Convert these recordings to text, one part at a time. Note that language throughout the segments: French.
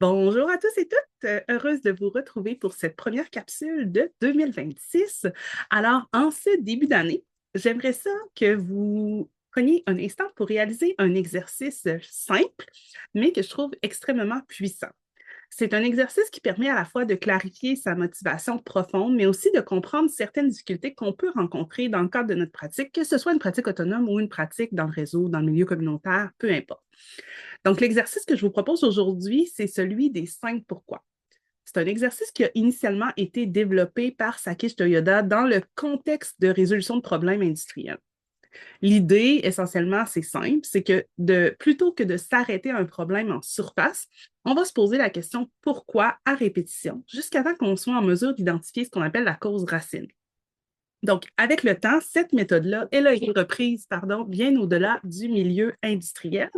Bonjour à tous et toutes, heureuse de vous retrouver pour cette première capsule de 2026. Alors, en ce début d'année, j'aimerais ça que vous preniez un instant pour réaliser un exercice simple, mais que je trouve extrêmement puissant. C'est un exercice qui permet à la fois de clarifier sa motivation profonde, mais aussi de comprendre certaines difficultés qu'on peut rencontrer dans le cadre de notre pratique, que ce soit une pratique autonome ou une pratique dans le réseau, dans le milieu communautaire, peu importe. Donc, l'exercice que je vous propose aujourd'hui, c'est celui des 5 pourquoi. C'est un exercice qui a initialement été développé par Saki Toyoda dans le contexte de résolution de problèmes industriels. L'idée, essentiellement, c'est simple, c'est que plutôt que de s'arrêter à un problème en surface, on va se poser la question pourquoi à répétition, jusqu'à temps qu'on soit en mesure d'identifier ce qu'on appelle la cause racine. Donc, avec le temps, cette méthode-là, elle a été reprise, bien au-delà du milieu industriel.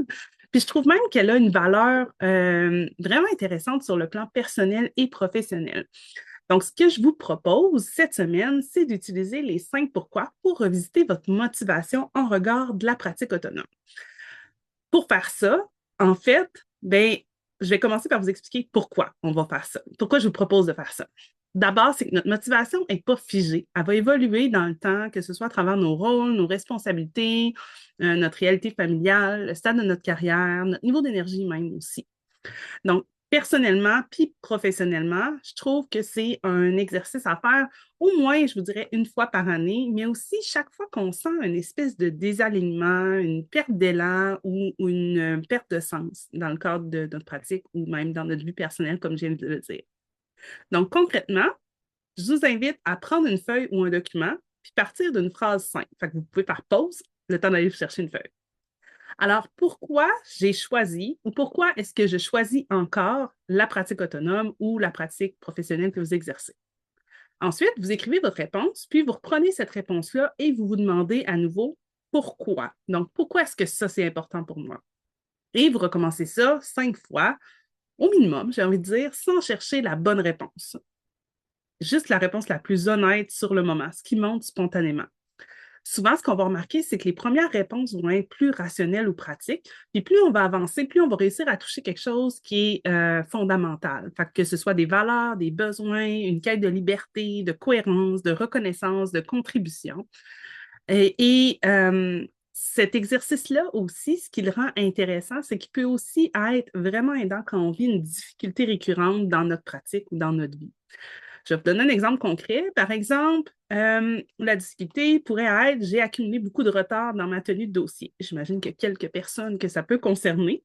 Puis je trouve même qu'elle a une valeur vraiment intéressante sur le plan personnel et professionnel. Donc, ce que je vous propose cette semaine, c'est d'utiliser les 5 pourquoi pour revisiter votre motivation en regard de la pratique autonome. Pour faire ça, en fait, ben, je vais commencer par vous expliquer pourquoi on va faire ça, pourquoi je vous propose de faire ça. D'abord, c'est que notre motivation n'est pas figée. Elle va évoluer dans le temps, que ce soit à travers nos rôles, nos responsabilités, notre réalité familiale, le stade de notre carrière, notre niveau d'énergie même aussi. Donc, personnellement, puis professionnellement, je trouve que c'est un exercice à faire au moins, je vous dirais, une fois par année, mais aussi chaque fois qu'on sent une espèce de désalignement, une perte d'élan ou une perte de sens dans le cadre de notre pratique ou même dans notre vie personnelle, comme je viens de le dire. Donc, concrètement, je vous invite à prendre une feuille ou un document, puis partir d'une phrase simple. Fait que vous pouvez par pause le temps d'aller chercher une feuille. Alors, pourquoi j'ai choisi ou pourquoi est-ce que je choisis encore la pratique autonome ou la pratique professionnelle que vous exercez? Ensuite, vous écrivez votre réponse, puis vous reprenez cette réponse-là et vous vous demandez à nouveau pourquoi. Donc, pourquoi est-ce que ça, c'est important pour moi? Et vous recommencez ça 5 fois, au minimum, j'ai envie de dire, sans chercher la bonne réponse. Juste la réponse la plus honnête sur le moment, ce qui monte spontanément. Souvent, ce qu'on va remarquer, c'est que les premières réponses vont être plus rationnelles ou pratiques. Puis plus on va avancer, plus on va réussir à toucher quelque chose qui est fondamental. Fait que ce soit des valeurs, des besoins, une quête de liberté, de cohérence, de reconnaissance, de contribution. Cet exercice-là aussi, ce qui le rend intéressant, c'est qu'il peut aussi être vraiment aidant quand on vit une difficulté récurrente dans notre pratique ou dans notre vie. Je vais vous donner un exemple concret. Par exemple, la difficulté pourrait être j'ai accumulé beaucoup de retard dans ma tenue de dossier. J'imagine qu'il y a quelques personnes que ça peut concerner.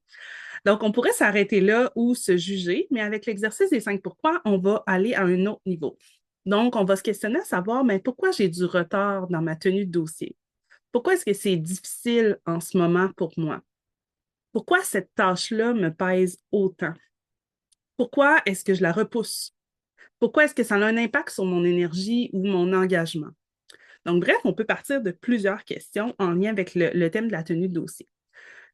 Donc, on pourrait s'arrêter là ou se juger, mais avec l'exercice des 5 pourquoi, on va aller à un autre niveau. Donc, on va se questionner à savoir mais pourquoi j'ai du retard dans ma tenue de dossier? Pourquoi est-ce que c'est difficile en ce moment pour moi? Pourquoi cette tâche-là me pèse autant? Pourquoi est-ce que je la repousse? Pourquoi est-ce que ça a un impact sur mon énergie ou mon engagement? Donc, bref, on peut partir de plusieurs questions en lien avec le thème de la tenue de dossier.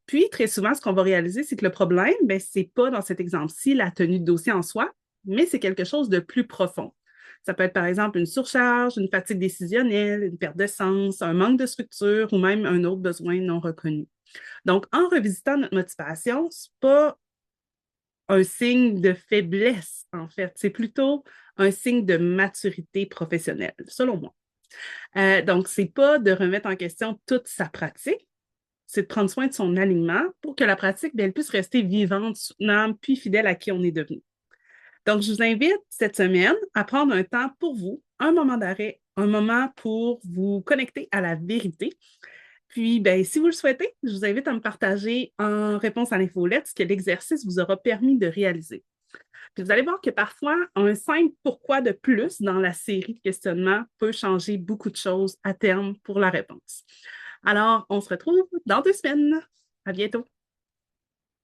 Puis, très souvent, ce qu'on va réaliser, c'est que le problème, ben, ce n'est pas dans cet exemple-ci la tenue de dossier en soi, mais c'est quelque chose de plus profond. Ça peut être, par exemple, une surcharge, une fatigue décisionnelle, une perte de sens, un manque de structure ou même un autre besoin non reconnu. Donc, en revisitant notre motivation, ce n'est pas un signe de faiblesse, en fait. C'est plutôt un signe de maturité professionnelle, selon moi. Donc, c'est pas de remettre en question toute sa pratique, c'est de prendre soin de son alignement pour que la pratique, bien, elle puisse rester vivante, soutenable, puis fidèle à qui on est devenu. Donc, je vous invite cette semaine à prendre un temps pour vous, un moment d'arrêt, un moment pour vous connecter à la vérité. Puis, ben, si vous le souhaitez, je vous invite à me partager en réponse à l'infolette ce que l'exercice vous aura permis de réaliser. Puis vous allez voir que parfois, un simple pourquoi de plus dans la série de questionnements peut changer beaucoup de choses à terme pour la réponse. Alors, on se retrouve dans 2 semaines. À bientôt.